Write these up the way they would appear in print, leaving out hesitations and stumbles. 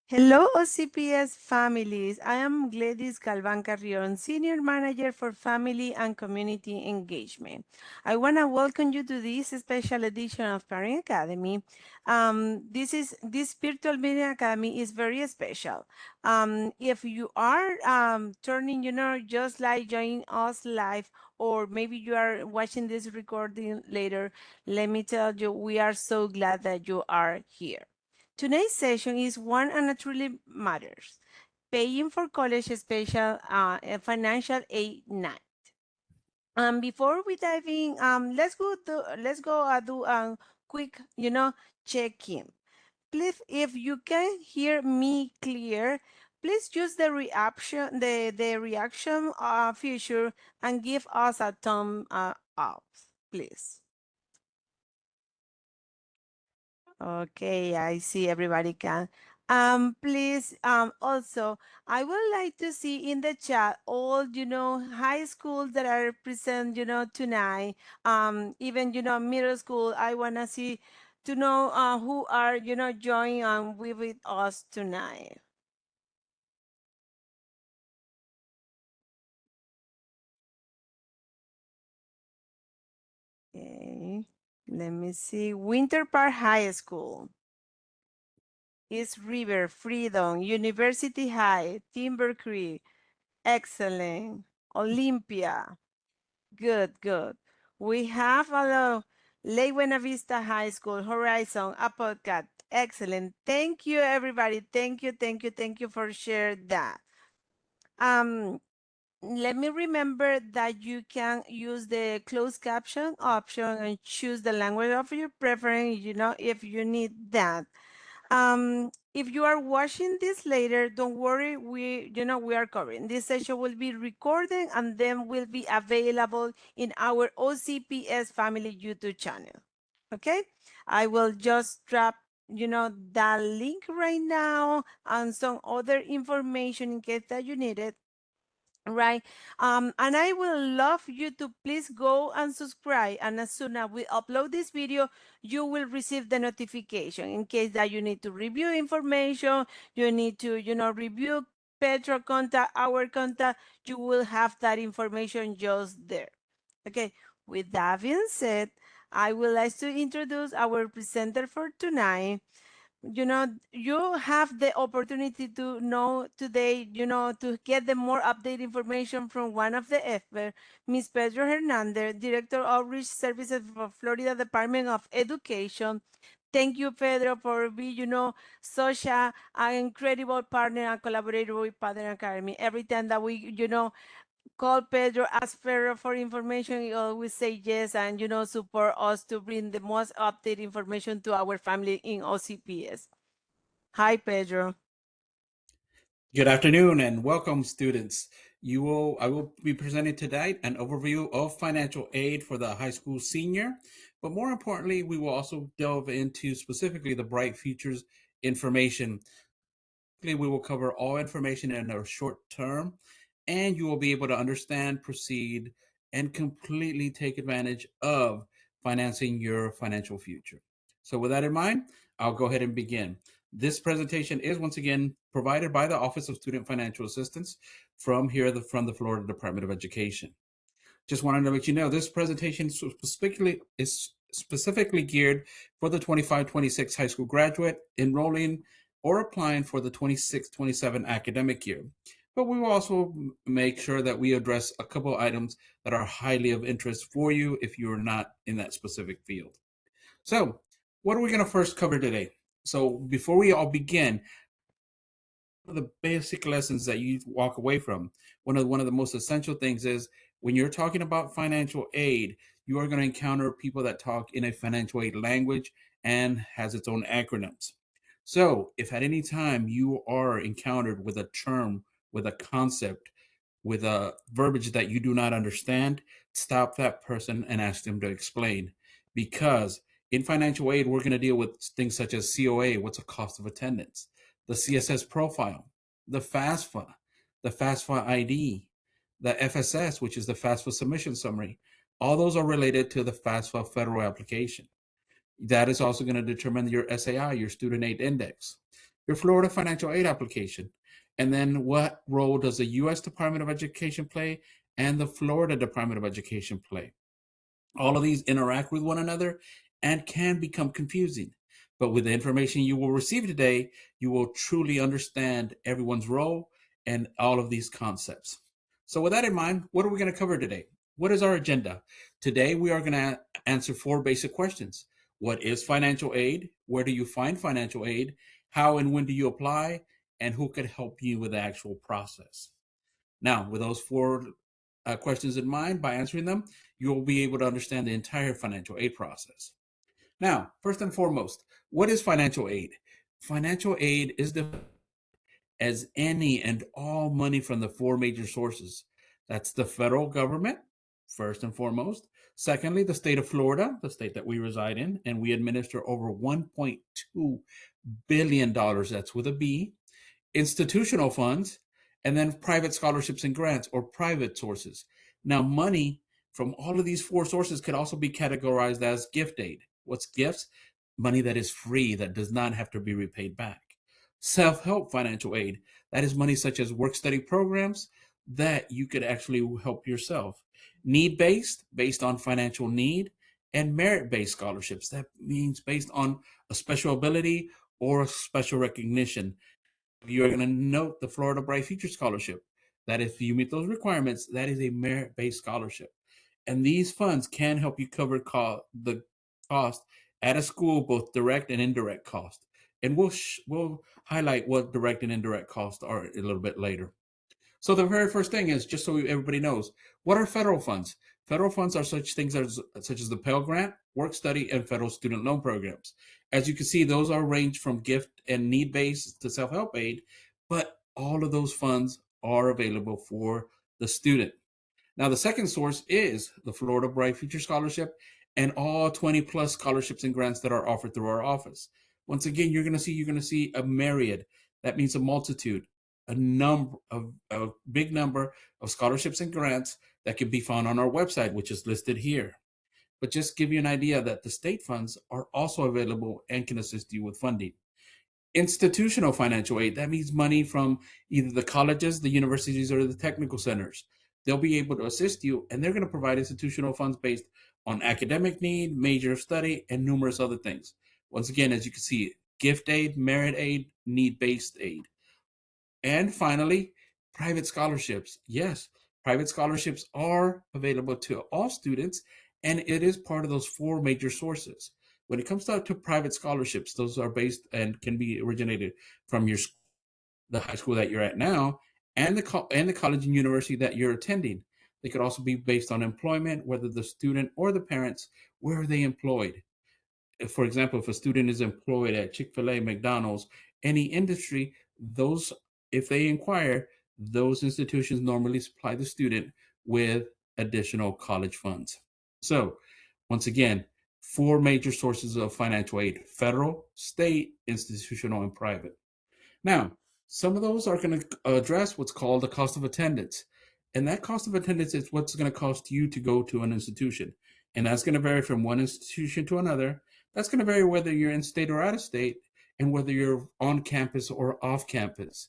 Hello, OCPS families. I am Gladys Galvan Carrion, Senior Manager for Family and Community Engagement. I want to welcome you to this special edition of Parent Academy. This virtual meeting academy is very special. If you are turning, just like joining us live, or maybe you are watching this recording later, let me tell you, we are so glad that you are here. Today's session is one and truly matters. Paying for college special financial aid night. Before we dive in, let's go do a quick, check-in. Please, if you can hear me clear, please use the reaction feature and give us a thumb up, please. Okay, I see everybody can. Please, also, I would like to see in the chat all, high schools that are present, tonight. Even, middle school, I want to see to know who are, joining with us tonight. Okay, let me see. Winter Park High School. East River, Freedom, University High, Timber Creek. Excellent. Olympia. Good, good. We have Lake Buena Vista High School, Horizon, Apodcat. Excellent. Thank you, everybody. Thank you for sharing that. Um, Let me remember that you can use the closed caption option and choose the language of your preference, if you need that. If you are watching this later, don't worry, we are covering. This session will be recorded and then will be available in our OCPS family YouTube channel. Okay, I will just drop, that link right now and some other information in case that you need it. Right. And I will love you to please go and subscribe. And as soon as we upload this video, you will receive the notification in case that you need to review information, you need to, review Petro contact, our contact, you will have that information just there. Okay. With that being said, I would like to introduce our presenter for tonight. You have the opportunity to know today, to get the more updated information from one of the experts, Ms. Pedro Hernandez, Director of Outreach Services for Florida Department of Education. Thank you, Pedro, for being, such an incredible partner and collaborator with Padre Academy. Every time that we, call Pedro, ask Pedro for information, he always say yes and, support us to bring the most updated information to our family in OCPS. Hi, Pedro. Good afternoon and welcome, students. I will be presenting tonight an overview of financial aid for the high school senior, but more importantly, we will also delve into specifically the Bright Futures information. We will cover all information in a short term, and you will be able to understand, proceed, and completely take advantage of financing your financial future. So with that in mind, I'll go ahead and begin. This presentation is once again provided by the Office of Student Financial Assistance from the Florida Department of Education. Just wanted to let you know this presentation is specifically geared for the 25-26 high school graduate enrolling or applying for the 26-27 academic year. But we will also make sure that we address a couple items that are highly of interest for you if you are not in that specific field. So, what are we going to first cover today? So, before we all begin, one of the basic lessons that you walk away from, one of the most essential things is when you're talking about financial aid, you are going to encounter people that talk in a financial aid language and has its own acronyms. So, if at any time you are encountered with a term, with a concept, with a verbiage that you do not understand, stop that person and ask them to explain. Because in financial aid, we're going to deal with things such as COA, what's a cost of attendance, the CSS profile, the FAFSA, the FAFSA ID, the FSS, which is the FAFSA submission summary. All those are related to the FAFSA federal application. That is also going to determine your SAI, your student aid index. your Florida financial aid application, and then what role does the U.S. Department of Education play and the Florida Department of Education play. All of these interact with one another and can become confusing. But with the information you will receive today, you will truly understand everyone's role and all of these concepts. So with that in mind, what are we going to cover today? What is our agenda? Today, we are going to answer 4 basic questions. What is financial aid? Where do you find financial aid? How and when do you apply? And who could help you with the actual process? Now, with those 4 questions in mind, by answering them, you'll be able to understand the entire financial aid process. Now, first and foremost, what is financial aid? Financial aid is defined as any and all money from the 4 major sources. That's the federal government, first and foremost. Secondly, the state of Florida, the state that we reside in, and we administer over $1.2 billion, that's with a B, institutional funds, and then private scholarships and grants or private sources. Now, money from all of these 4 sources could also be categorized as gift aid. What's gifts? Money that is free, that does not have to be repaid back. Self-help financial aid, that is money such as work-study programs that you could actually help yourself. Need-based, based on financial need, and merit-based scholarships, that means based on a special ability or a special recognition. You're going to note the Florida Bright Future Scholarship, that if you meet those requirements, that is a merit-based scholarship. And these funds can help you cover the cost at a school, both direct and indirect cost. And we'll highlight what direct and indirect costs are a little bit later. So the very first thing is, just so everybody knows, what are federal funds? Federal funds are such things such as the Pell Grant, Work Study, and federal student loan programs. As you can see, those are ranged from gift and need-based to self-help aid, but all of those funds are available for the student. Now, the second source is the Florida Bright Future Scholarship and all 20 plus scholarships and grants that are offered through our office. Once again, you're going to see a myriad. That means a multitude, a big number of scholarships and grants that can be found on our website, which is listed here. But just give you an idea that the state funds are also available and can assist you with funding. Institutional financial aid, that means money from either the colleges, the universities, or the technical centers. They'll be able to assist you, and they're going to provide institutional funds based on academic need, major of study, and numerous other things. Once again, as you can see, gift aid, merit aid, need-based aid. And finally, private scholarships. Yes, private scholarships are available to all students, and it is part of those 4 major sources. When it comes to private scholarships, those are based and can be originated from the high school that you're at now, and the college and university that you're attending. They could also be based on employment, whether the student or the parents, where are they employed? For example, if a student is employed at Chick-fil-A, McDonald's, any industry, if they inquire, those institutions normally supply the student with additional college funds. So, once again, 4 major sources of financial aid: federal, state, institutional, and private. Now, some of those are going to address what's called the cost of attendance. And that cost of attendance is what's going to cost you to go to an institution. And that's going to vary from one institution to another. That's going to vary whether you're in state or out of state, and whether you're on campus or off campus.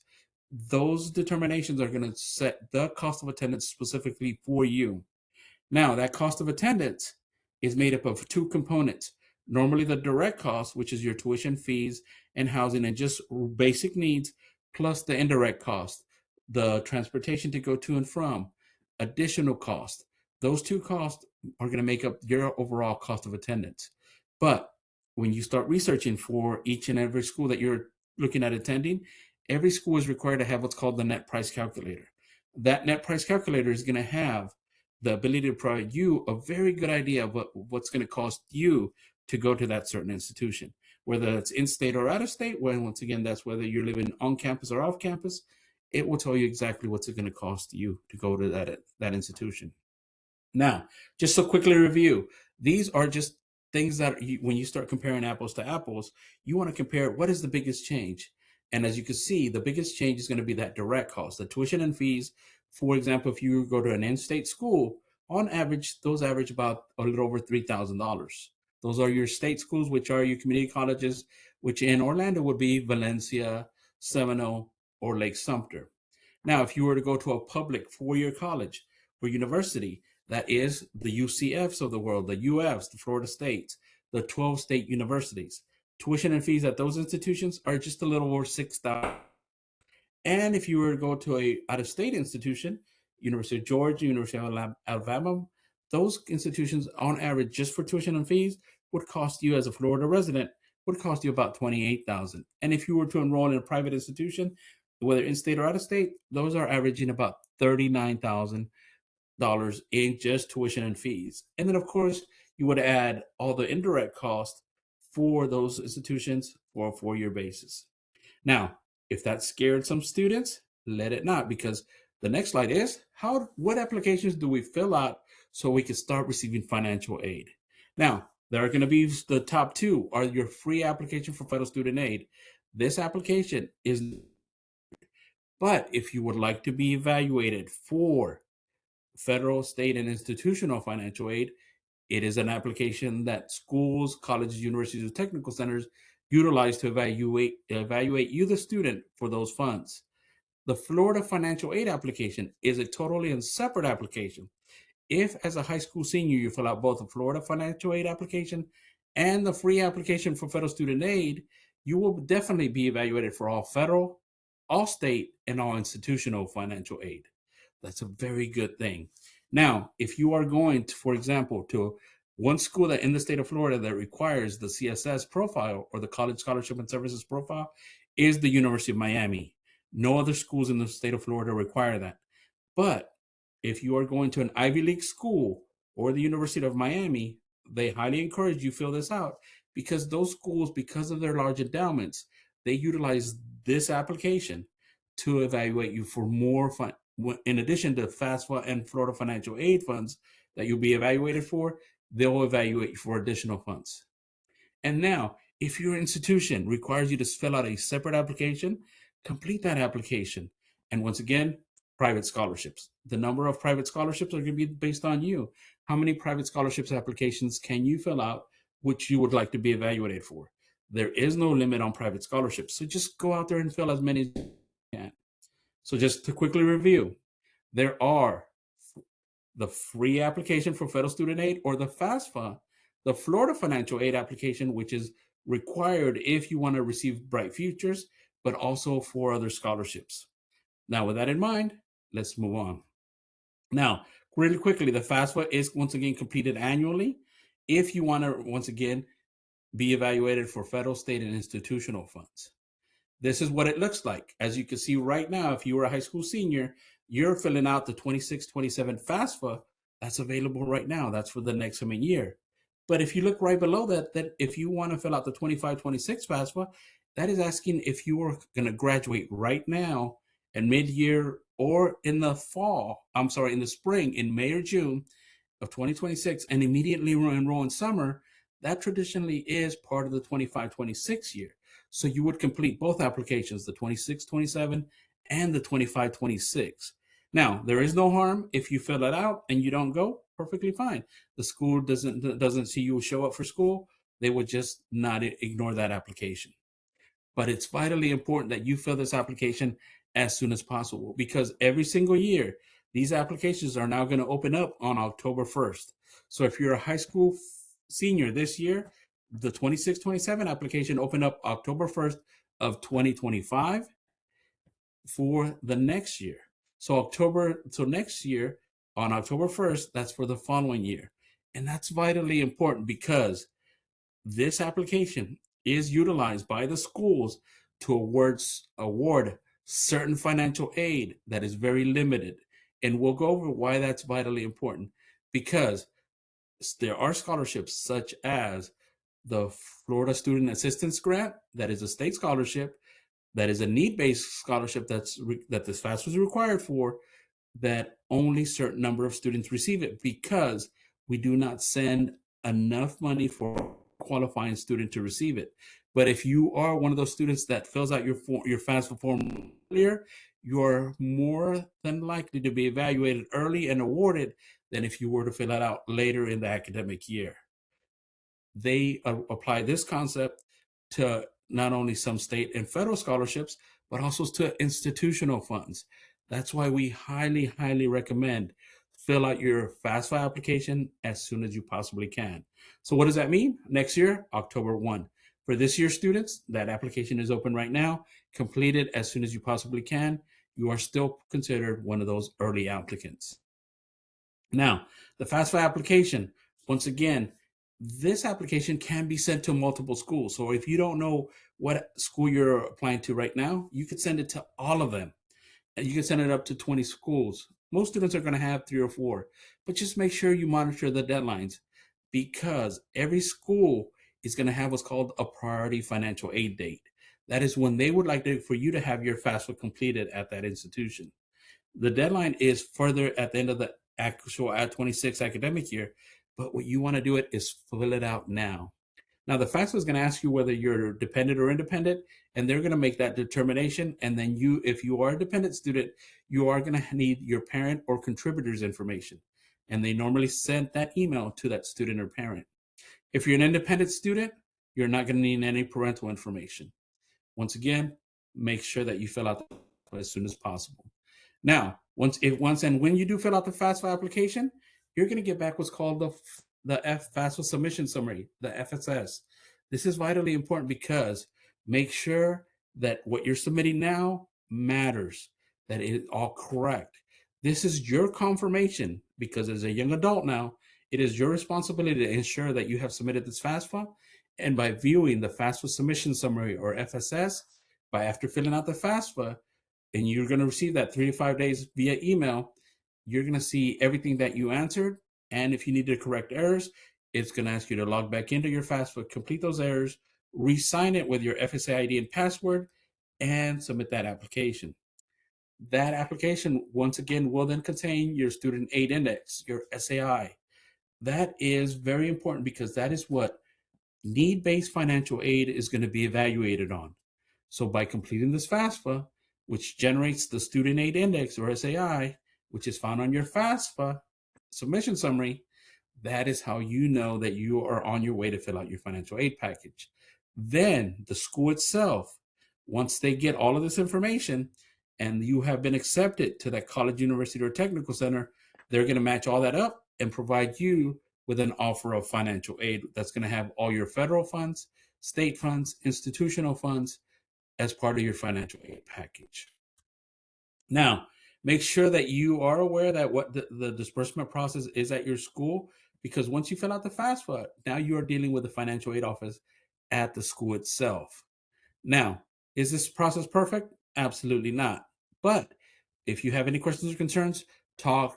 Those determinations are going to set the cost of attendance specifically for you. Now, that cost of attendance is made up of 2 components. Normally, the direct cost, which is your tuition, fees, and housing, and just basic needs, plus the indirect cost, the transportation to go to and from, additional cost. Those 2 costs are going to make up your overall cost of attendance. But when you start researching for each and every school that you're looking at attending, every school is required to have what's called the net price calculator. That net price calculator is going to have the ability to provide you a very good idea of what's going to cost you to go to that certain institution, whether it's in-state or out-of-state. When once again, that's whether you're living on campus or off campus. It will tell you exactly what's it going to cost you to go to that institution. Now, just so quickly review, these are just things that when you start comparing apples to apples, you want to compare what is the biggest change. And as you can see, the biggest change is going to be that direct cost, the tuition and fees. For example, if you go to an in-state school, on average, those average about a little over $3,000. Those are your state schools, which are your community colleges, which in Orlando would be Valencia, Seminole, or Lake Sumter. Now, if you were to go to a public four-year college or university, that is the UCFs of the world, the UFs, the Florida States, the 12 state universities, tuition and fees at those institutions are just a little over $6,000. And if you were to go to a out-of-state institution, University of Georgia, University of Alabama, those institutions on average, just for tuition and fees, would cost you as a Florida resident, would cost you about $28,000. And if you were to enroll in a private institution, whether in-state or out-of-state, those are averaging about $39,000 in just tuition and fees. And then, of course, you would add all the indirect costs for those institutions for a four-year basis. Now, if that scared some students, let it not, because the next slide is what applications do we fill out so we can start receiving financial aid? Now, there are going to be the top two are your free application for federal student aid. This application is, but if you would like to be evaluated for federal, state, and institutional financial aid, it is an application that schools, colleges, universities, and technical centers utilize to evaluate you, the student, for those funds. The Florida financial aid application is a totally and separate application. If, as a high school senior, you fill out both the Florida financial aid application and the free application for federal student aid, you will definitely be evaluated for all federal, all state, and all institutional financial aid. That's a very good thing. Now, if you are going to, for example, to one school that in the state of Florida that requires the CSS profile or the College Scholarship and Services profile is the University of Miami. No other schools in the state of Florida require that. But if you are going to an Ivy League school or the University of Miami, they highly encourage you fill this out because those schools, because of their large endowments, they utilize this application to evaluate you for more fun. In addition to FAFSA and Florida financial aid funds that you'll be evaluated for, they'll evaluate you for additional funds. And now, if your institution requires you to fill out a separate application, complete that application. And once again, private scholarships. The number of private scholarships are going to be based on you. How many private scholarships applications can you fill out, which you would like to be evaluated for? There is no limit on private scholarships. So just go out there and fill as many as you can. So just to quickly review, there are the free application for federal student aid or the FAFSA, the Florida financial aid application, which is required if you want to receive Bright Futures, but also for other scholarships. Now, with that in mind, let's move on. Now, really quickly, the FAFSA is once again completed annually if you want to, once again, be evaluated for federal, state, and institutional funds. This is what it looks like. As you can see right now, if you were a high school senior, you're filling out the 26-27 FAFSA that's available right now. That's for the next coming year. But if you look right below that, that if you want to fill out the 25-26 FAFSA, that is asking if you are going to graduate right now and mid-year or in the in the spring, in May or June of 2026, and immediately enroll in summer. That traditionally is part of the 25-26 year. So you would complete both applications, the 26-27 and the 25-26. Now, there is no harm if you fill it out and you don't go, perfectly fine. The school doesn't see you show up for school. They would just not ignore that application. But it's vitally important that you fill this application as soon as possible because every single year, these applications are now going to open up on October 1st. So if you're a high school senior this year, the 26-27 application opened up October 1st of 2025 for the next year. So next year on October 1st, that's for the following year. And that's vitally important because this application is utilized by the schools to award certain financial aid that is very limited. And we'll go over why that's vitally important because there are scholarships such as the Florida Student Assistance Grant, that is a state scholarship, that is a need-based scholarship that this FAFSA is required for, that only certain number of students receive it because we do not send enough money for a qualifying student to receive it. But if you are one of those students that fills out your FAFSA form earlier, you're more than likely to be evaluated early and awarded than if you were to fill it out later in the academic year. They apply this concept to not only some state and federal scholarships, but also to institutional funds. That's why we highly, highly recommend fill out your FAFSA application as soon as you possibly can. So what does that mean? Next year, October 1. For this year's students, that application is open right now. Complete it as soon as you possibly can. You are still considered one of those early applicants. Now, the FAFSA application, once again, this application can be sent to multiple schools. So if you don't know what school you're applying to right now, you could send it to all of them. And you can send it up to 20 schools. Most students are going to have 3 or 4, but just make sure you monitor the deadlines because every school is going to have what's called a priority financial aid date. That is when they would like for you to have your FAFSA completed at that institution. The deadline is further at the end of the actual at 26 academic year, but what you want to do is fill it out now. Now, the FAFSA is going to ask you whether you're dependent or independent, and they're going to make that determination. And then if you are a dependent student, you are going to need your parent or contributor's information. And they normally send that email to that student or parent. If you're an independent student, you're not going to need any parental information. Once again, make sure that you fill out as soon as possible. Now, once and when you do fill out the FAFSA application, you're going to get back what's called the FAFSA submission summary, the FSS. This is vitally important because make sure that what you're submitting now matters, that it is all correct. This is your confirmation because as a young adult now, it is your responsibility to ensure that you have submitted this FAFSA. And by viewing the FAFSA submission summary or FSS, after filling out the FAFSA, and you're going to receive that 3 to 5 days via email, you're going to see everything that you answered. And if you need to correct errors, it's going to ask you to log back into your FAFSA, complete those errors, re-sign it with your FSA ID and password, and submit that application. That application, once again, will then contain your student aid index, your SAI. That is very important because that is what need-based financial aid is going to be evaluated on. So by completing this FAFSA, which generates the student aid index or SAI, which is found on your FAFSA submission summary, that is how you know that you are on your way to fill out your financial aid package. Then the school itself, once they get all of this information and you have been accepted to that college, university, or technical center, they're going to match all that up and provide you with an offer of financial aid that's going to have all your federal funds, state funds, institutional funds as part of your financial aid package. Now, make sure that you are aware that what the disbursement process is at your school, because once you fill out the FAFSA, now you are dealing with the financial aid office at the school itself. Now, is this process perfect? Absolutely not. But if you have any questions or concerns,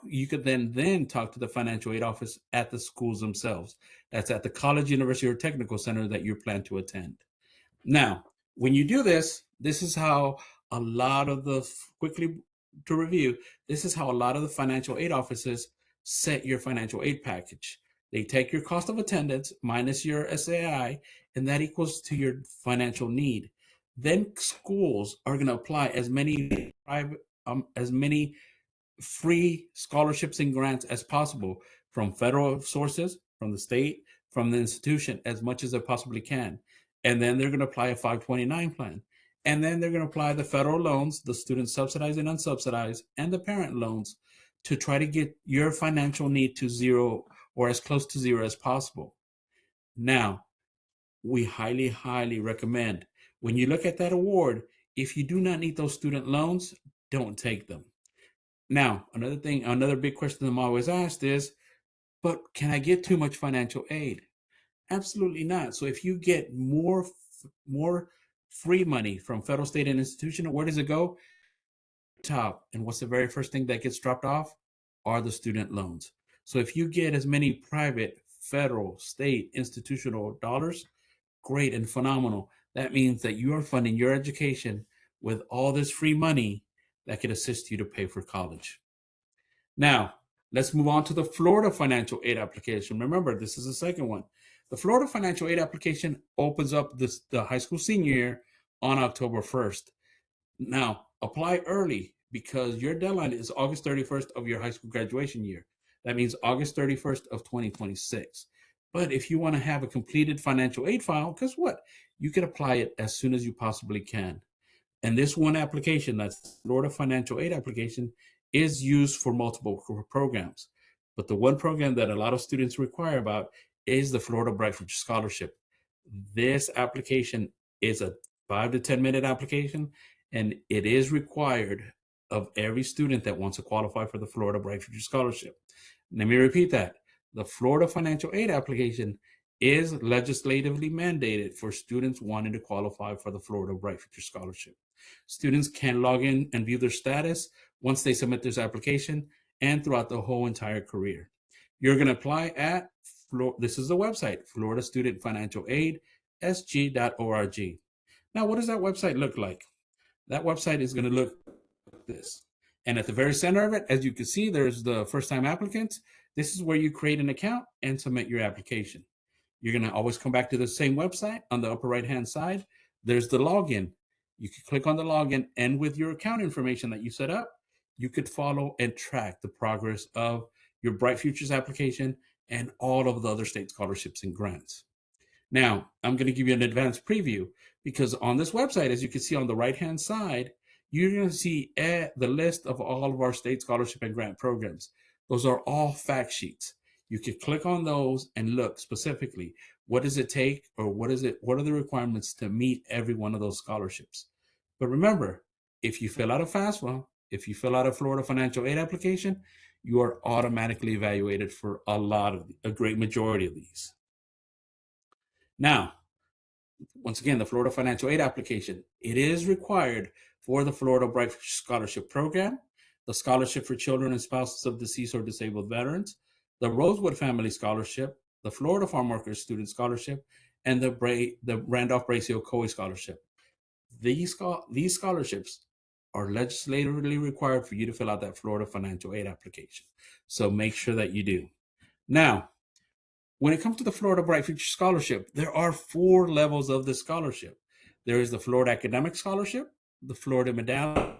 you could then talk to the financial aid office at the schools themselves. That's at the college, university, or technical center that you plan to attend. Now, when you do this, this is how a lot of quickly to review, this is how a lot of the financial aid offices set your financial aid package. They take your cost of attendance minus your SAI, and that equals to your financial need. Then schools are going to apply as many free scholarships and grants as possible from federal sources, from the state, from the institution, as much as they possibly can. And then they're going to apply a 529 plan. And then they're going to apply the federal loans, the student subsidized and unsubsidized, and the parent loans to try to get your financial need to zero or as close to zero as possible. Now, we highly, highly recommend when you look at that award, if you do not need those student loans, don't take them. Now, another big question I'm always asked is, but can I get too much financial aid? Absolutely not. So if you get more free money from federal, state, and institutional, where does it go? Top. And what's the very first thing that gets dropped off? Are the student loans. So if you get as many private, federal, state, institutional dollars, great and phenomenal. That means that you are funding your education with all this free money that could assist you to pay for college. Now, let's move on to the Florida financial aid application. Remember, this is the second one. The Florida financial aid application opens up the high school senior year on October 1st. Now, apply early because your deadline is August 31st of your high school graduation year. That means August 31st of 2026. But if you want to have a completed financial aid file, guess what? You can apply it as soon as you possibly can. And this one application, that's Florida Financial Aid application, is used for multiple programs. But the one program that a lot of students require about is the Florida Bright Future Scholarship. This application is a 5 to 10 minute application, and it is required of every student that wants to qualify for the Florida Bright Future Scholarship. Let me repeat that. The Florida Financial Aid application is legislatively mandated for students wanting to qualify for the Florida Bright Future Scholarship. Students can log in and view their status once they submit this application and throughout the whole entire career. You're going to apply at, this is the website, Florida Student Financial Aid, sg.org. Now, what does that website look like? That website is going to look like this. And at the very center of it, as you can see, there's the first-time applicants. This is where you create an account and submit your application. You're going to always come back to the same website. On the upper right-hand side, there's the login. You can click on the login, and with your account information that you set up, you could follow and track the progress of your Bright Futures application and all of the other state scholarships and grants. Now, I'm going to give you an advanced preview because on this website, as you can see on the right-hand side, you're going to see the list of all of our state scholarship and grant programs. Those are all fact sheets. You can click on those and look specifically, what does it take, or what are the requirements to meet every one of those scholarships? But remember, if you fill out a FAFSA, if you fill out a Florida Financial Aid application, you are automatically evaluated for a great majority of these. Now, once again, the Florida Financial Aid application, it is required for the Florida Bright Future Scholarship Program, the Scholarship for Children and Spouses of Deceased or Disabled Veterans, the Rosewood Family Scholarship, the Florida Farm Workers Student Scholarship, and the Randolph Bracio Coe Scholarship. These scholarships are legislatively required for you to fill out that Florida Financial Aid application. So make sure that you do. Now, when it comes to the Florida Bright Future Scholarship, there are 4 levels of the scholarship. There is the Florida Academic Scholarship, the Florida Medallion,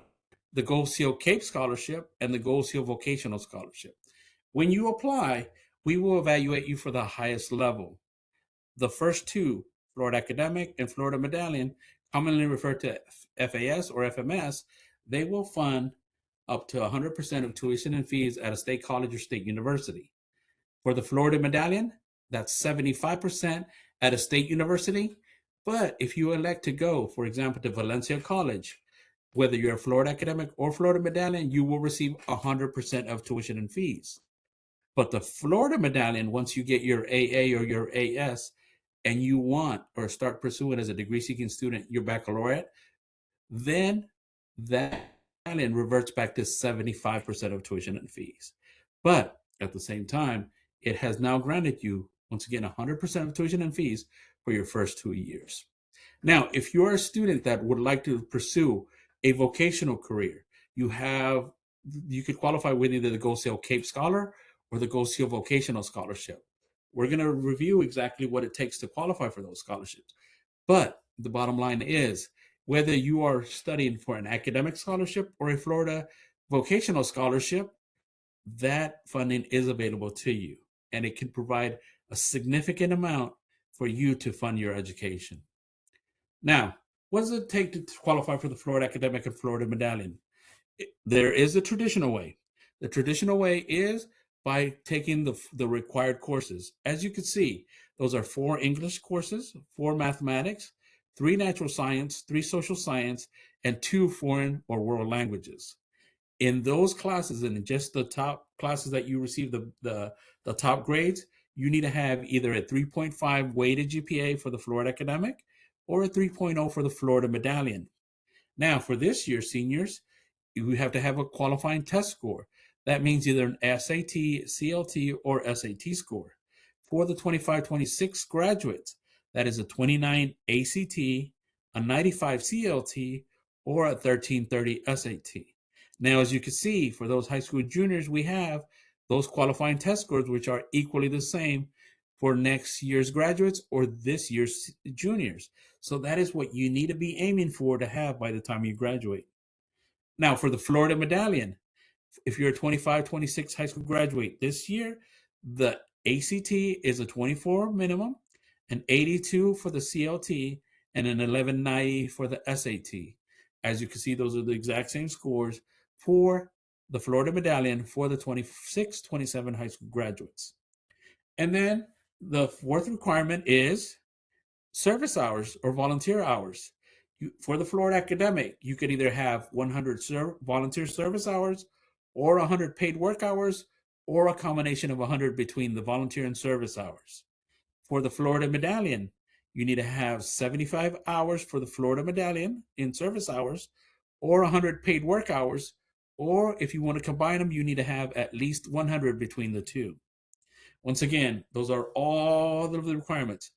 the Gold Seal Cape Scholarship, and the Gold Seal Vocational Scholarship. When you apply, we will evaluate you for the highest level. The first 2, Florida Academic and Florida Medallion, commonly referred to FAS or FMS, they will fund up to 100% of tuition and fees at a state college or state university. For the Florida Medallion, that's 75% at a state university. But if you elect to go, for example, to Valencia College, whether you're a Florida Academic or Florida Medallion, you will receive 100% of tuition and fees. But the Florida Medallion, once you get your AA or your AS, and you want or start pursuing as a degree-seeking student your baccalaureate, then that medallion reverts back to 75% of tuition and fees. But at the same time, it has now granted you, once again, 100% of tuition and fees for your first 2 years. Now, if you're a student that would like to pursue a vocational career, you could qualify with either the Gold Seal Cape Scholar or the Gold Seal Vocational Scholarship. We're going to review exactly what it takes to qualify for those scholarships. But the bottom line is, whether you are studying for an academic scholarship or a Florida vocational scholarship, that funding is available to you, and it can provide a significant amount for you to fund your education. Now, what does it take to qualify for the Florida Academic and Florida Medallion? There is a traditional way. The traditional way is by taking the required courses. As you can see, those are 4 English courses, 4 mathematics, 3 natural science, 3 social science, and 2 foreign or world languages. In those classes, and in just the top classes that you receive the top grades, you need to have either a 3.5 weighted GPA for the Florida Academic or a 3.0 for the Florida Medallion. Now, for this year, seniors, you have to have a qualifying test score. That means either an SAT, CLT, or SAT score. For the 25-26 graduates, that is a 29 ACT, a 95 CLT, or a 1330 SAT. Now, as you can see, for those high school juniors, we have those qualifying test scores, which are equally the same for next year's graduates or this year's juniors. So that is what you need to be aiming for to have by the time you graduate. Now, for the Florida Medallion, if you're a 25-26 high school graduate this year, the ACT is a 24 minimum, an 82 for the CLT, and an 1190 for the SAT. As you can see, those are the exact same scores for the Florida Medallion for the 26-27 high school graduates. And then the fourth requirement is service hours or volunteer hours. For the Florida Academic, you could either have 100 volunteer service hours or 100 paid work hours, or a combination of 100 between the volunteer and service hours. For the Florida Medallion, you need to have 75 hours for the Florida Medallion in service hours, or 100 paid work hours, or if you want to combine them, you need to have at least 100 between the two. Once again, those are all of the requirements.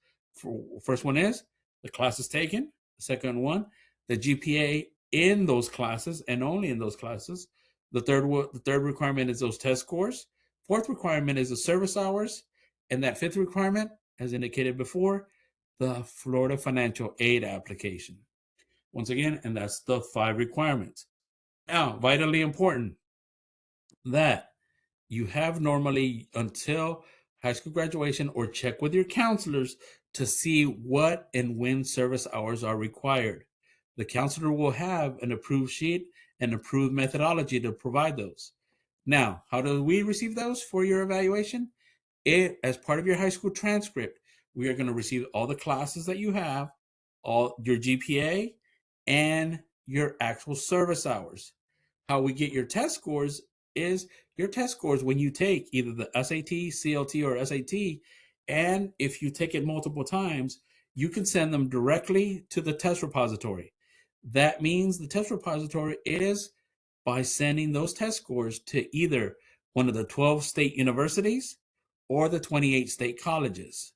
First one is the classes taken. The second one, the GPA in those classes and only in those classes. The third requirement is those test scores. Fourth requirement is the service hours. And that fifth requirement, as indicated before, the Florida financial aid application. Once again, and that's the 5 requirements. Now, vitally important that you have normally until high school graduation, or check with your counselors to see what and when service hours are required. The counselor will have an approved sheet and approved methodology to provide those. Now, how do we receive those for your evaluation? As part of your high school transcript, we are going to receive all the classes that you have, all your GPA, and your actual service hours. How we get your test scores is your test scores when you take either the SAT, CLT, or SAT, and if you take it multiple times, you can send them directly to the test repository. That means the test repository is by sending those test scores to either one of the 12 state universities or the 28 state colleges.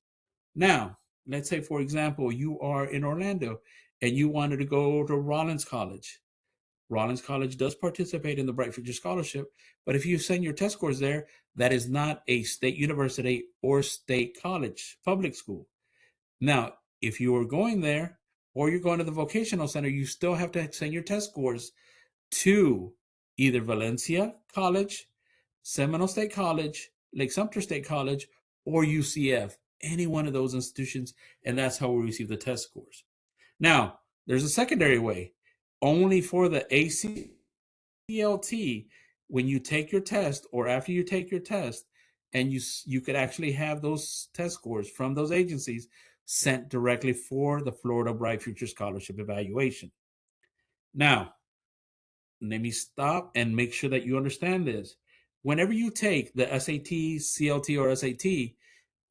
Now, let's say, for example, you are in Orlando and you wanted to go to Rollins College. Rollins College does participate in the Bright Future Scholarship, but if you send your test scores there, that is not a state university or state college, public school. Now, if you are going there or you're going to the vocational center, you still have to send your test scores to either Valencia College, Seminole State College, Lake Sumter State College, or UCF, any one of those institutions, and that's how we receive the test scores. Now, there's a secondary way. Only for the ACLT, when you take your test or after you take your test, and you could actually have those test scores from those agencies sent directly for the Florida Bright Future Scholarship evaluation. Now, let me stop and make sure that you understand this. Whenever you take the SAT, CLT, or SAT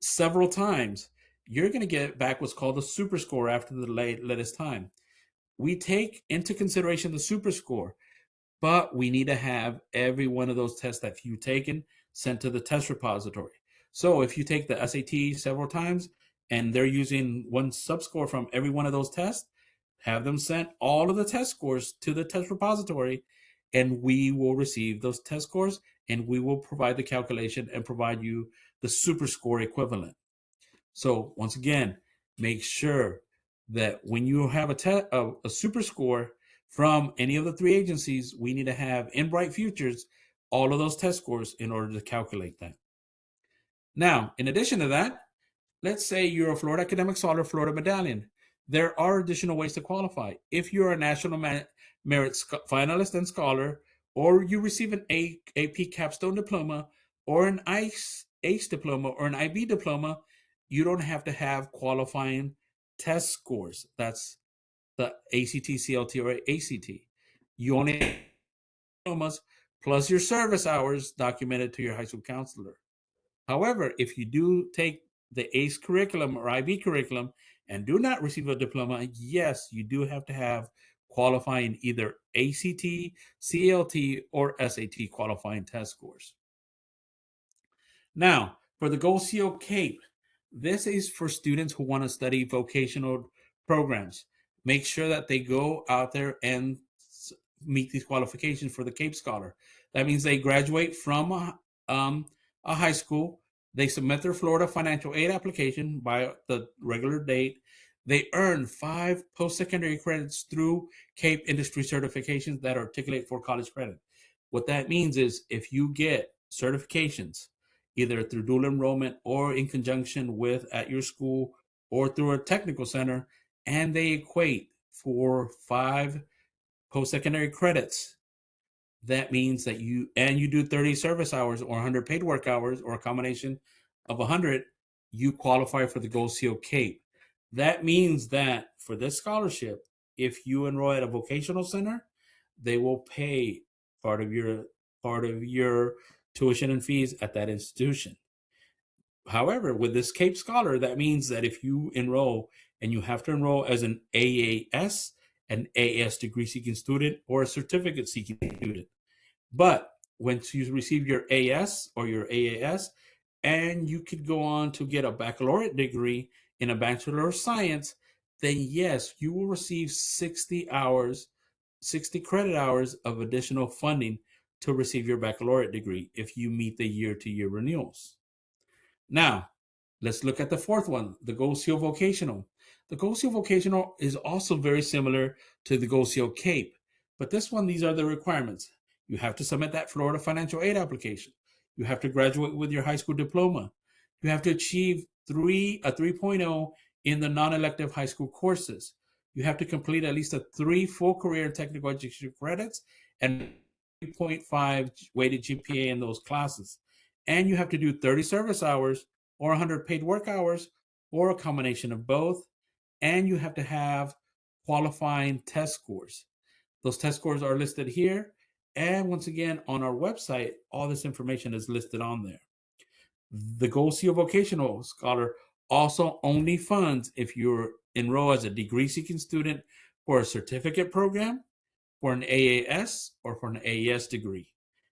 several times, you're going to get back what's called a super score after the latest time. We take into consideration the super score, but we need to have every one of those tests that you've taken sent to the test repository. So if you take the SAT several times and they're using one subscore from every one of those tests, have them sent all of the test scores to the test repository, and we will receive those test scores and we will provide the calculation and provide you the super score equivalent. So once again, make sure that when you have a super score from any of the 3 agencies, we need to have in Bright Futures all of those test scores in order to calculate that. Now, in addition to that, let's say you're a Florida Academic Scholar, Florida Medallion. There are additional ways to qualify. If you're a National Merit Finalist and Scholar, or you receive an AP Capstone Diploma, or an ACE Diploma, or an IB Diploma, you don't have to have qualifying test scores. That's the ACT, CLT, or ACT. You only have diplomas plus your service hours documented to your high school counselor. However, if you do take the ACE curriculum or IB curriculum and do not receive a diploma, yes, you do have to have qualifying either ACT, CLT, or SAT qualifying test scores. Now, for the Gold Seal CAPE, this is for students who want to study vocational programs. Make sure that they go out there and meet these qualifications for the CAPE Scholar. That means they graduate from a high school. They submit their Florida financial aid application by the regular date. They earn 5 post-secondary credits through CAPE industry certifications that articulate for college credit. What that means is if you get certifications, either through dual enrollment or in conjunction with at your school or through a technical center, and they equate for 5 post-secondary credits. That means that you do 30 service hours or 100 paid work hours or a combination of 100, you qualify for the Gold Seal CAPE. That means that for this scholarship, if you enroll at a vocational center, they will pay part of your tuition and fees at that institution. However, with this CAPE Scholar, that means that if you enroll, and you have to enroll as an AAS, an AS degree seeking student, or a certificate seeking student. But once you receive your AS or your AAS, and you could go on to get a baccalaureate degree in a Bachelor of Science, then yes, you will receive 60 hours, 60 credit hours of additional funding to receive your baccalaureate degree if you meet the year-to-year renewals. Now, let's look at the fourth one, the Gold Seal Vocational. The Gold Seal Vocational is also very similar to the Gold Seal CAPE, but this one, these are the requirements. You have to submit that Florida financial aid application. You have to graduate with your high school diploma. You have to achieve a 3.0 in the non-elective high school courses. You have to complete at least 3 full career and technical education credits and 3.5 weighted GPA in those classes. And you have to do 30 service hours or 100 paid work hours or a combination of both. And you have to have qualifying test scores. Those test scores are listed here. And once again, on our website, all this information is listed on there. The Gold Seal Vocational Scholar also only funds if you're enrolled as a degree-seeking student for a certificate program, for an AAS, or for an AES degree.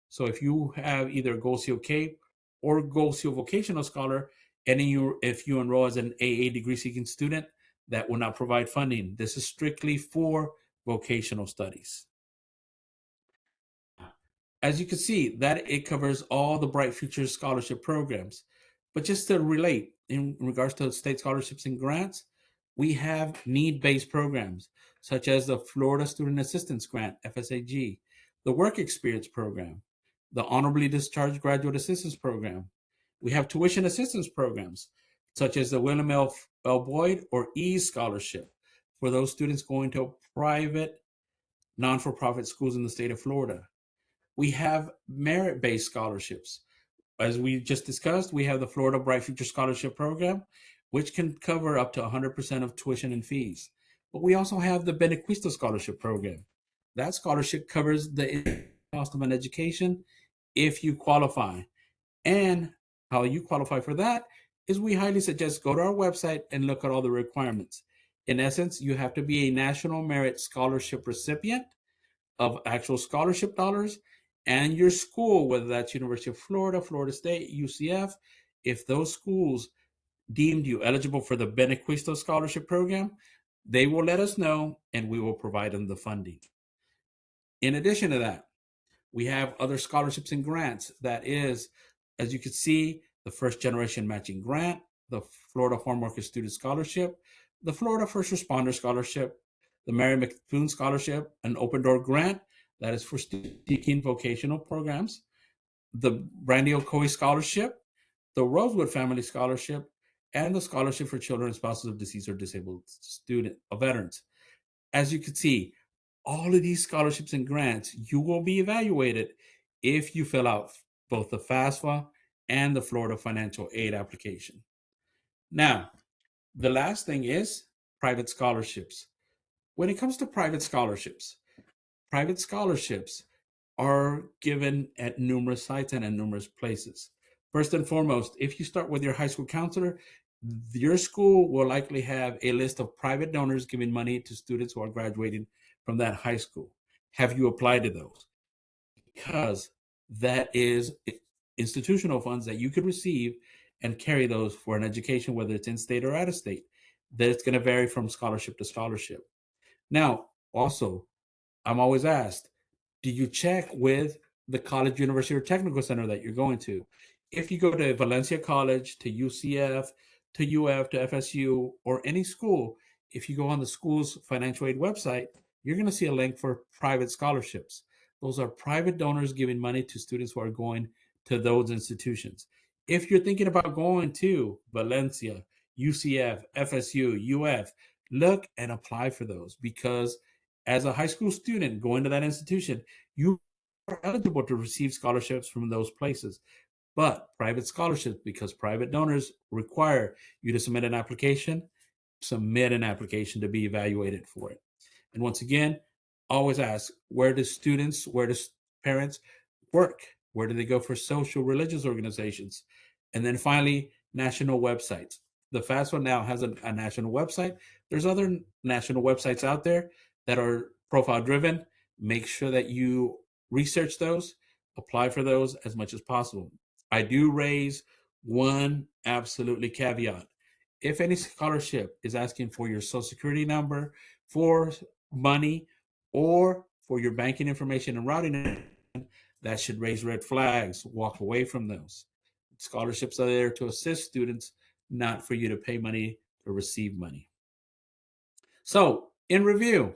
So if you have either Gold Seal CAPE or Gold Seal Vocational Scholar, and if you enroll as an AA degree-seeking student, that will not provide funding. This is strictly for vocational studies. As you can see, that it covers all the Bright Futures scholarship programs. But just to relate, in regards to state scholarships and grants, we have need-based programs, such as the Florida Student Assistance Grant, FSAG, the Work Experience Program, the Honorably Discharged Graduate Assistance Program. We have tuition assistance programs, such as the William L. Boyd or EASE Scholarship, for those students going to private, non-for-profit schools in the state of Florida. We have merit-based scholarships. As we just discussed, we have the Florida Bright Future Scholarship Program, which can cover up to 100% of tuition and fees. But we also have the Benequisto Scholarship Program. That scholarship covers the cost of an education if you qualify. And how you qualify for that is we highly suggest go to our website and look at all the requirements. In essence, you have to be a National Merit Scholarship recipient of actual scholarship dollars, and your school, whether that's University of Florida, Florida State, UCF, if those schools deemed you eligible for the Benequisto Scholarship Program, they will let us know and we will provide them the funding. In addition to that, we have other scholarships and grants. That is, as you can see, the First Generation Matching Grant, the Florida Farm Worker Student Scholarship, the Florida First Responder Scholarship, the Mary McPhun Scholarship, an Open Door Grant that is for seeking vocational programs, the Brandy Ocoee Scholarship, the Rosewood Family Scholarship, and the Scholarship for Children and Spouses of Deceased or Disabled Veterans. As you can see, all of these scholarships and grants, you will be evaluated if you fill out both the FAFSA and the Florida Financial Aid application. Now, the last thing is private scholarships. When it comes to private scholarships are given at numerous sites and in numerous places. First and foremost, if you start with your high school counselor, your school will likely have a list of private donors giving money to students who are graduating from that high school. Have you applied to those? Because that is institutional funds that you could receive and carry those for an education, whether it's in state or out of state. That it's going to vary from scholarship to scholarship. Now, also, I'm always asked, do you check with the college, university, or technical center that you're going to? If you go to Valencia College, to UCF, to UF, to FSU, or any school, if you go on the school's financial aid website, you're going to see a link for private scholarships. Those are private donors giving money to students who are going to those institutions. If you're thinking about going to Valencia, UCF, FSU, UF, look and apply for those, because As a high school student going to that institution, you are eligible to receive scholarships from those places. But private scholarships, because private donors require you to submit an application to be evaluated for it. And once again, always ask, where do parents work? Where do they go for social, religious organizations? And then finally, national websites. The FAFSA now has a national website. There's other national websites out there that are profile driven. Make sure that you research those, apply for those as much as possible. I do raise one absolutely caveat. If any scholarship is asking for your social security number, for money, or for your banking information and routing, that should raise red flags. Walk away from those. Scholarships are there to assist students, not for you to pay money to receive money. So, in review,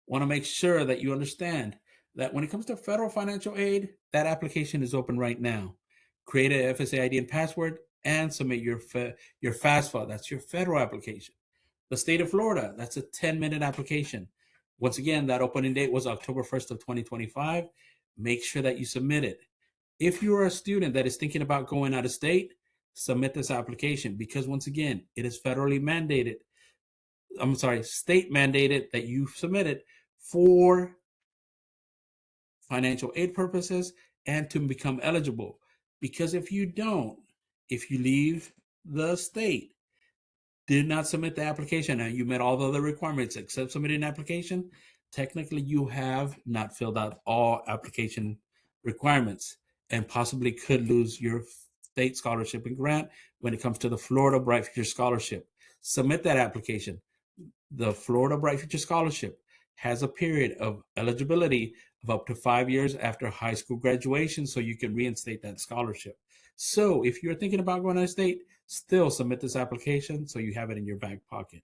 want to make sure that you understand that when it comes to federal financial aid, that application is open right now. Create a FSA ID and password and submit your FAFSA. That's your federal application. The state of Florida, that's a 10-minute application. Once again, that opening date was October 1st of 2025. Make sure that you submit it. If you're a student that is thinking about going out of state, submit this application because once again, it is federally mandated. State mandated that you submit it for financial aid purposes and to become eligible. Because if you don't, if you leave the state, did not submit the application, and you met all the other requirements except submitting an application, technically you have not filled out all application requirements and possibly could lose your state scholarship and grant when it comes to the Florida Bright Future Scholarship. Submit that application. The Florida Bright Future Scholarship has a period of eligibility of up to 5 years after high school graduation, so you can reinstate that scholarship. So if you're thinking about going out of state, still submit this application so you have it in your back pocket.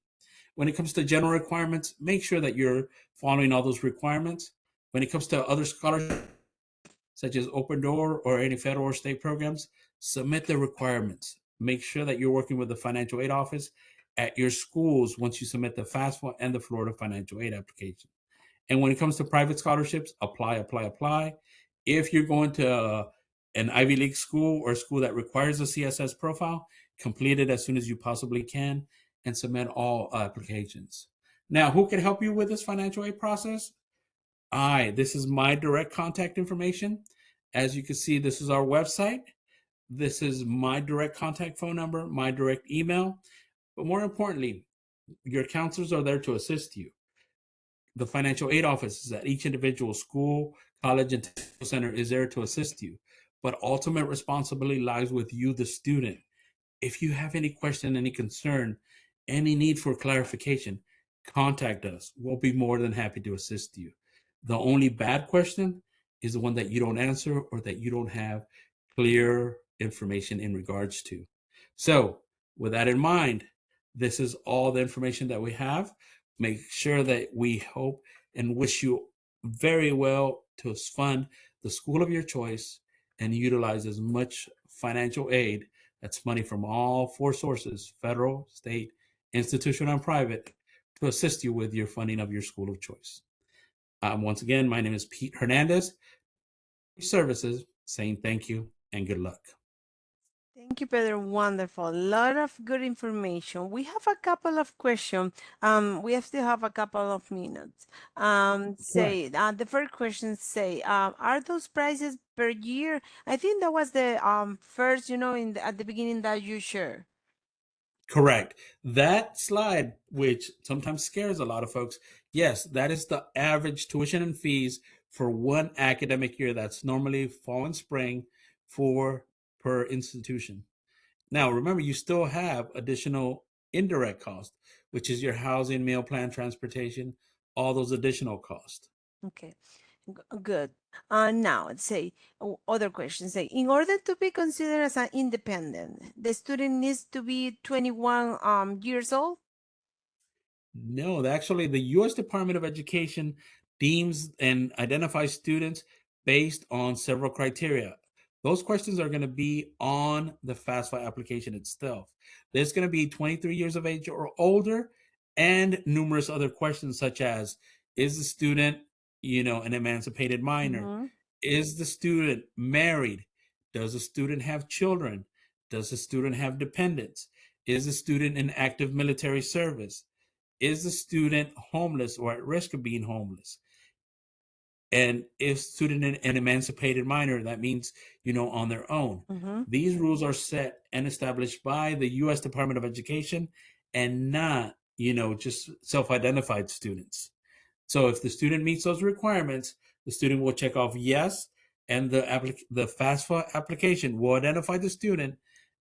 When it comes to general requirements, make sure that you're following all those requirements. When it comes to other scholarships, such as Open Door or any federal or state programs, submit the requirements. Make sure that you're working with the financial aid office at your schools once you submit the FAFSA and the Florida financial aid application. And when it comes to private scholarships, apply. If you're going to an Ivy League school or a school that requires a CSS profile, complete it as soon as you possibly can and submit all applications. Now, who can help you with this financial aid process? This is my direct contact information. As you can see, this is our website. This is my direct contact phone number, my direct email. But more importantly, your counselors are there to assist you. The financial aid offices at each individual school, college, and center is there to assist you. But ultimate responsibility lies with you, the student. If you have any question, any concern, any need for clarification, contact us. We'll be more than happy to assist you. The only bad question is the one that you don't answer or that you don't have clear information in regards to. So with that in mind, this is all the information that we have. Make sure that we hope and wish you very well to fund the school of your choice and utilize as much financial aid, that's money from all four sources, federal, state, institutional, and private, to assist you with your funding of your school of choice. Once again, my name is Pete Hernandez, Services, saying thank you and good luck. Thank you, Pedro. Wonderful. A lot of good information. We have a couple of questions. We still have a couple of minutes. The first question say, are those prices per year? I think that was the first, at the beginning that you share. Correct. That slide, which sometimes scares a lot of folks, yes, that is the average tuition and fees for one academic year. That's normally fall and spring per institution. Now, remember, you still have additional indirect costs, which is your housing, meal plan, transportation, all those additional costs. Okay, good. Now, let's say other questions. Say, in order to be considered as an independent, the student needs to be 21 years old? No, actually, the U.S. Department of Education deems and identifies students based on several criteria. Those questions are going to be on the FAFSA application itself. There's going to be 23 years of age or older and numerous other questions such as, Is the student, an emancipated minor? Mm-hmm. Is the student married? Does the student have children? Does the student have dependents? Is the student in active military service? Is the student homeless or at risk of being homeless? And if student an emancipated minor, that means, on their own. Mm-hmm. These rules are set and established by the U.S. Department of Education and not, just self-identified students. So if the student meets those requirements, the student will check off yes, and the FAFSA application will identify the student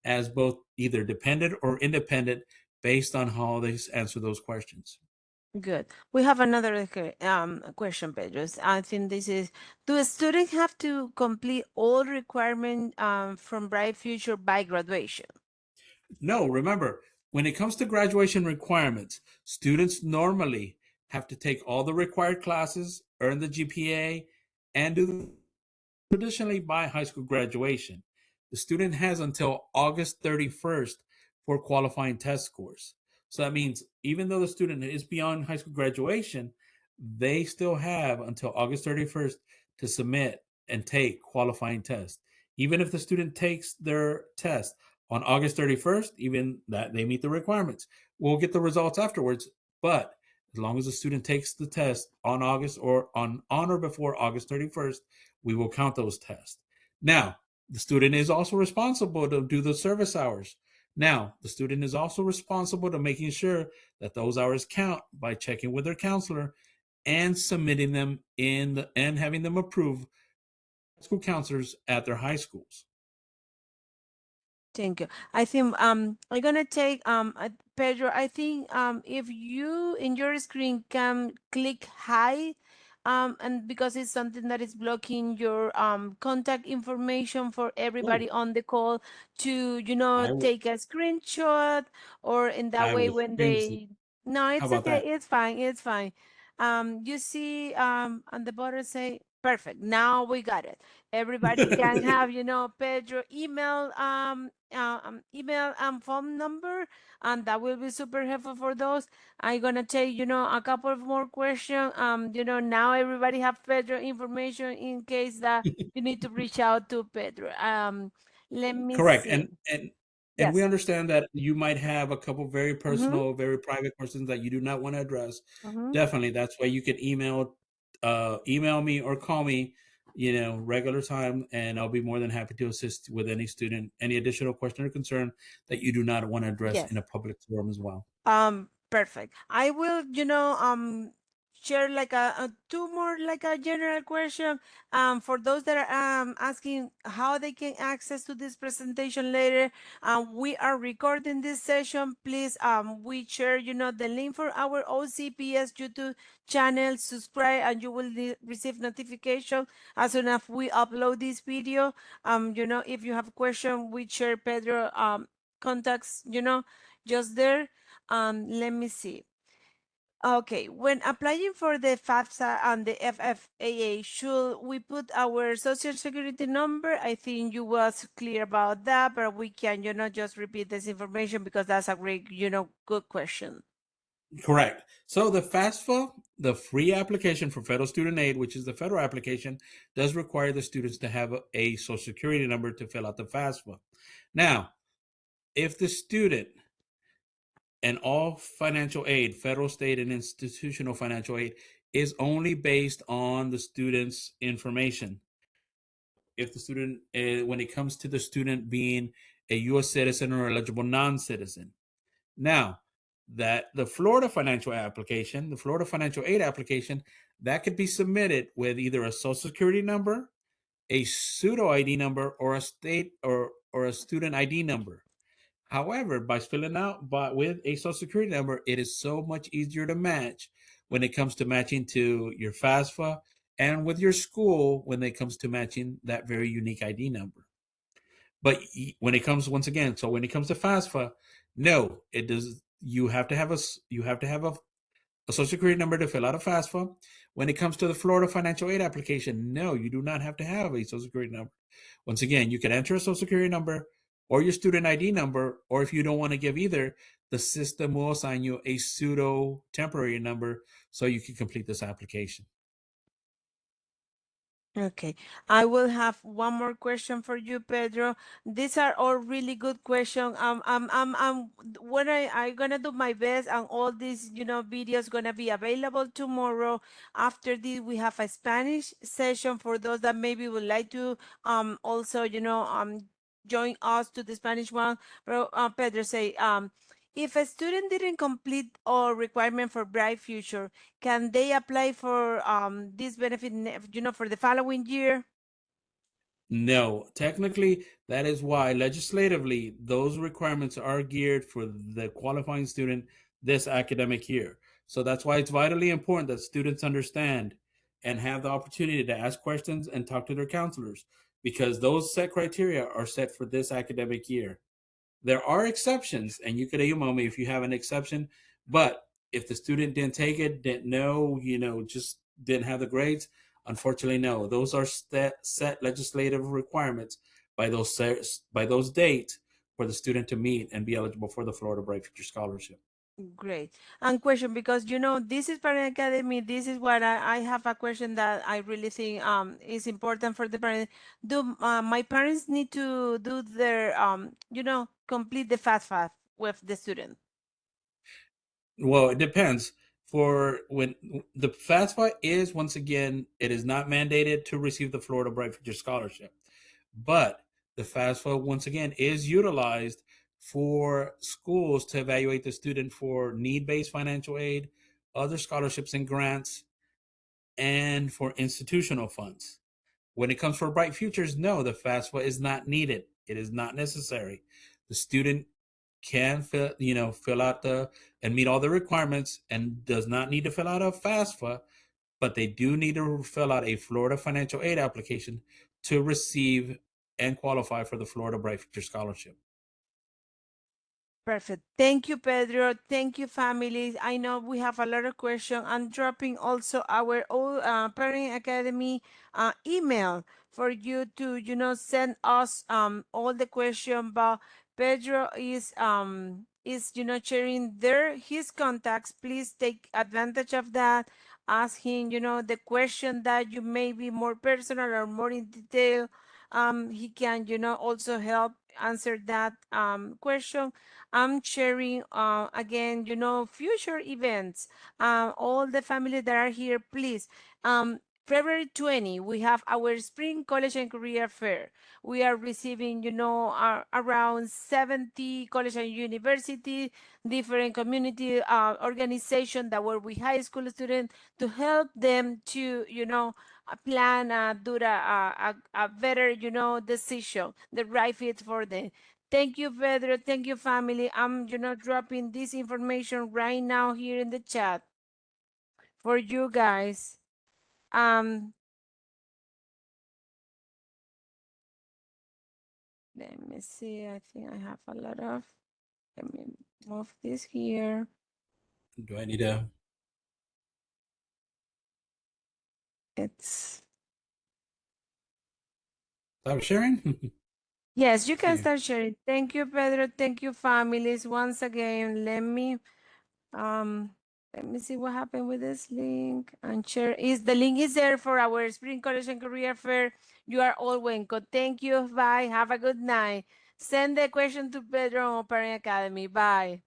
as both either dependent or independent based on how they answer those questions. Good. We have another question, Pedro. I think this is, do students have to complete all requirements from Bright Future by graduation? No, remember, when it comes to graduation requirements, students normally have to take all the required classes, earn the GPA, and do traditionally by high school graduation. The student has until August 31st for qualifying test scores. So that means even though the student is beyond high school graduation, they still have until August 31st to submit and take qualifying tests. Even if the student takes their test on August 31st, even that they meet the requirements, we'll get the results afterwards. But as long as the student takes the test on August or on or before August 31st, we will count those tests. Now, the student is also responsible to do the service hours. Now, the student is also responsible to making sure that those hours count by checking with their counselor and submitting them and having them approved school counselors at their high schools. Thank you. I think I'm gonna take Pedro. I think if you in your screen can click hide, and because it's something that is blocking your contact information for Oh, everybody on the call to I will. take a screenshot, or in that I way will. when they, no, How it's about okay, that? it's fine, it's fine. You see on the bottom say perfect, now we got it. Everybody can have, Pedro email and phone number, and that will be super helpful for those. I'm gonna take, a couple of more questions. Now everybody have Pedro information in case that you need to reach out to Pedro. Let me Correct. see. And we Yes. understand that you might have a couple very Mm-hmm. personal, very private questions that you do not want to address. Mm-hmm. Definitely, that's why you can email me or call me, regular time, and I'll be more than happy to assist with any student, any additional question or concern that you do not want to address Yes. in a public forum as well. Perfect. I will, share like a two more like a general question. For those that are asking how they can access to this presentation later. We are recording this session. Please, we share, the link for our OCPS YouTube channel. Subscribe, and you will receive notification as soon as we upload this video. If you have a question, we share Pedro contacts, just there. Let me see. Okay, when applying for the FAFSA and the FFAA, should we put our social security number? I think you was clear about that, but we can, just repeat this information because that's a great, good question. Correct. So the FAFSA, the free application for federal student aid, which is the federal application, does require the students to have a social security number to fill out the FAFSA. Now, if the student and all financial aid, federal, state, and institutional financial aid, is only based on the student's information. If the student, when it comes to the student being a U.S. citizen or eligible non-citizen. Now, that the Florida financial application, the Florida financial aid application, that could be submitted with either a social security number, a pseudo ID number, or a state or a student ID number. However, by filling out with a social security number, it is so much easier to match when it comes to matching to your FAFSA and with your school when it comes to matching that very unique ID number. But when it comes, once again, so when it comes to FAFSA, no, it does. You have to have a social security number to fill out a FAFSA. When it comes to the Florida financial aid application, no, you do not have to have a social security number. Once again, you can enter a social security number or your student ID number, or if you don't want to give either, the system will assign you a pseudo temporary number so you can complete this application. Okay, I will have one more question for you, Pedro. These are all really good questions. When I gonna do my best, and all these, videos gonna be available tomorrow. After this, we have a Spanish session for those that maybe would like to also, join us to the Spanish one. Pero, Pedro say, if a student didn't complete all requirement for Bright Future, can they apply for this benefit, for the following year? No, technically, that is why legislatively those requirements are geared for the qualifying student this academic year. So that's why it's vitally important that students understand and have the opportunity to ask questions and talk to their counselors, because those set criteria are set for this academic year. There are exceptions, and you could email me if you have an exception. But if the student didn't take it, didn't know, just didn't have the grades, unfortunately, no. Those are set legislative requirements by those dates for the student to meet and be eligible for the Florida Bright Future Scholarship. Great. And question, because this is Parent Academy. This is what I have a question that I really think is important for the parent. Do my parents need to do their complete the FAFSA with the student? Well, it depends. For when the FAFSA is, once again, it is not mandated to receive the Florida Bright Future Scholarship. But the FAFSA, once again, is utilized for schools to evaluate the student for need-based financial aid, other scholarships and grants, and for institutional funds. When it comes for Bright Futures, no, the FAFSA is not needed. It is not necessary. The student can fill out and meet all the requirements and does not need to fill out a FAFSA, but they do need to fill out a Florida financial aid application to receive and qualify for the Florida Bright Future Scholarship. Perfect. Thank you, Pedro. Thank you, families. I know we have a lot of questions. I'm dropping also our old Parent Academy email for you to, send us all the questions. But Pedro is sharing his contacts. Please take advantage of that. Ask him, the question that you may be more personal or more in detail. He can, also help answer that question. I'm sharing again, future events. All the families that are here, please. February 20, we have our Spring College and Career Fair. We are receiving, around 70 college and university, different community organizations that work with high school students to help them to, plan, do a better, decision, the right fit for them. Thank you, Pedro. Thank you, family. I'm, dropping this information right now here in the chat for you guys. Let me see. I think I have a lot of. Let me move this here. Do I need to? It's. Stop sharing? Yes, you can Yeah. start sharing. Thank you, Pedro. Thank you, families. Once again, let me see what happened with this link and share. The link is there for our Spring College and Career Fair. You are all welcome. Thank you. Bye. Have a good night. Send the question to Pedro on Parent Academy. Bye.